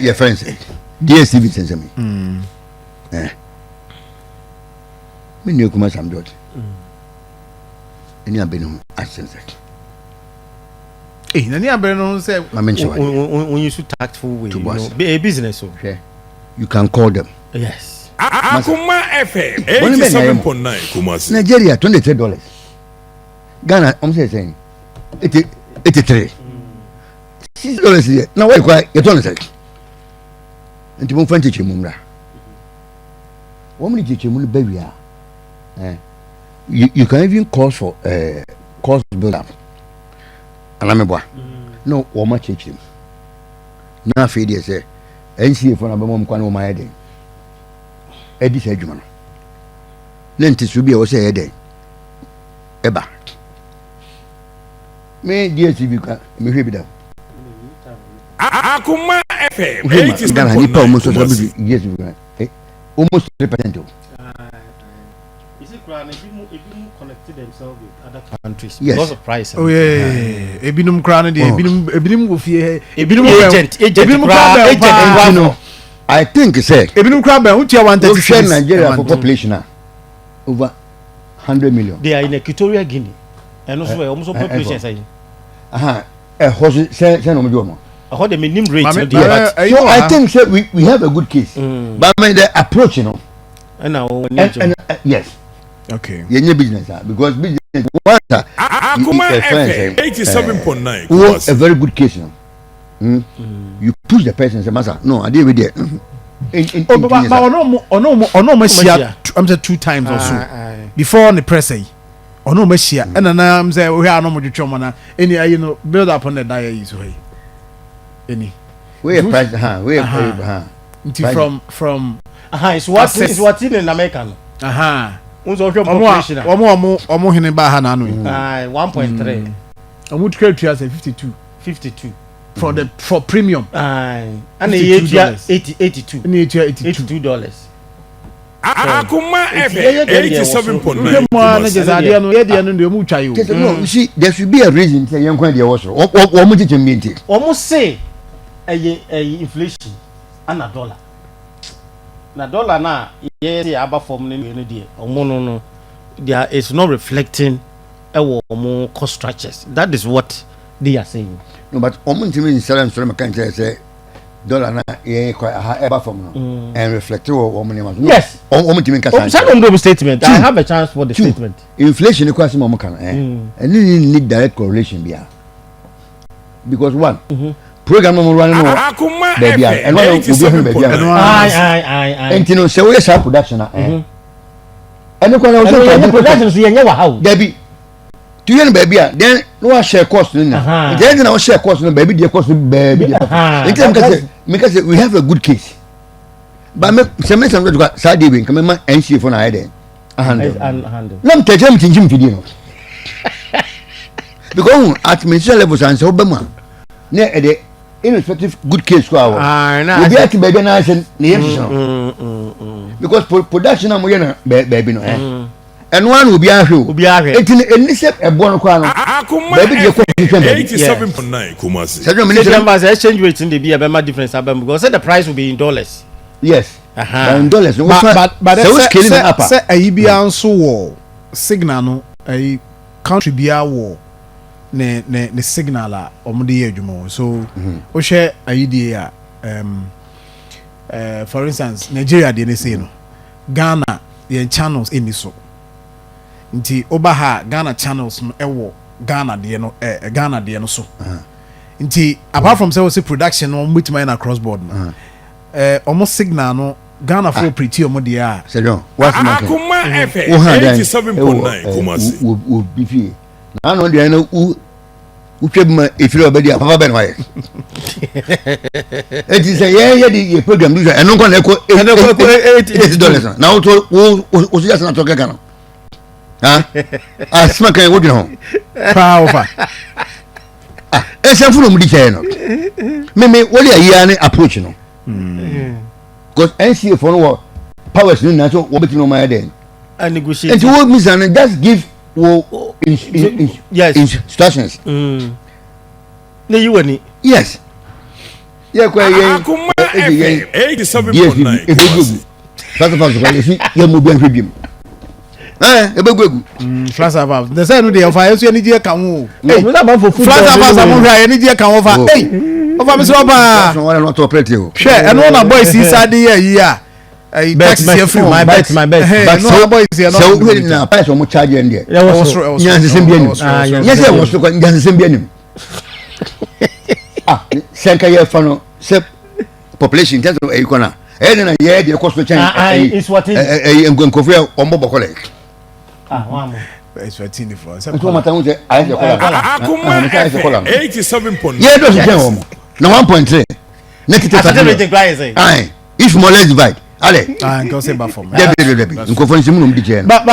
your friends DSTV sends me me new kuma Sam George any abenu accent nani abenu say when you so tactful way you know be a business so you can call them. Yes. Akoma FM 87.9 Kumasi. Nigeria $23. Ghana I'm saying 83. $6 here. Now why quiet? You don't say. And you find teach mumra. Woman teach mu baby you can even cause for cost build up. Alameboa. No, woman teach him. Na feed you say NCA for na be mom kwa na my head. Edi say adwuma no lenti so bia wo say head eba me DSTV ka me hwe bi da Akoma FM 87.9 yes almost 3%. Is it crowd if you connected themselves with other countries yes. Because of price? Oh yeah, ebinum crowd dey ebinum go fie ebinum agent I think say ebinum crowd be who 130 Nigeria for population over 100 million. They are in Equatorial Guinea and also almost population say horse say no me do mo how the minimum rate so I think say we have a good case but I mean the approach you know and now yes okay yenye business because business once Akoma FM 87.9 a very good case you know. You push the person and say massa no I did with there but ono ma share I'm say 2 times or so before the press ono ma share and na am say we ano mo twetwe na any you know build up on the diet is way any we price we from it's what in America unzo hwe population omo hene ba ha na anu 1.3 omo twetwe say 52 for premium and $82 Akoma FM 87.9 no you see there should be a reason say yen kwan dey was o mo teach me nti almost say inflation and a dollar na ye aba form no dey omo no there is not reflecting more cost structures. That is what they are saying. No, but in Salem can say dollar na ye eba from no and reflect yes statement. I have a chance for the statement. Inflation equals more can and you need direct correlation bia because one program no running baby and one will be baby and you know say we share production and no production so yenye wa how baby to you baby then no share cost no then no share cost no baby the cost baby because we have a good case but me some go side dey come ma NCA for na head handle nam tejem tinjim fidi no because at ministerial levels and so obama na e irrespective good case ko awo we be at baby na say because production am na baby no and one will be ahwe enti say ebon ko ano baby dey ko 87.9 Kumasi so numbers exchange rate in the be a difference abam because say the price will be in dollars. Yes. In dollars. But say ayi bia nso wo signal no ayi country bia wo ne signal a omde ye adwuma so o share ayi die a for instance Nigeria dey say no Ghana ye channels eni so nti obaha Ghana channels no ewo Ghana dey no so nti apart from say production no mutima na cross board no almost signal no Ghana for pretty omo dey a Sedon what's my Akoma FM 87.9 Kumasi wo bifi na no dey no u twebma efiri obedi papa ben waye eti say ye the program do eno kon na ko $80 na wo just na talk Ghana asma kan wo dino power esen funu mu di che no me wole ayi ani approach no because NCA for no powers no na so wo beti no ma den and negotiate and what means and just give yes instructions ne you ani yes Yeah, quite Akoma FM 87.9 Kumasi. First of all, you move with him. Flash about the same day of I see any dear come. Hey, we about for football. Flash about some any dear come over. Hey, over Miss Roba. No, not to operate you. Share and all my boys inside the year. I bet my bet. But no boys here. So we now pass on charge in there. Was yes, the same. Yes, I was looking at the same. Ah, Sanka Fano, Sep population in terms of Akona. And yeah, the cost of change is what I'm going to cover on mobile college. It's what in the front. Akoma FM 87.9. Yeah, those are no 1.3. Negative. Aye, if more less divide. Ale. I can say back for me. Debbie. In conference, DJ. But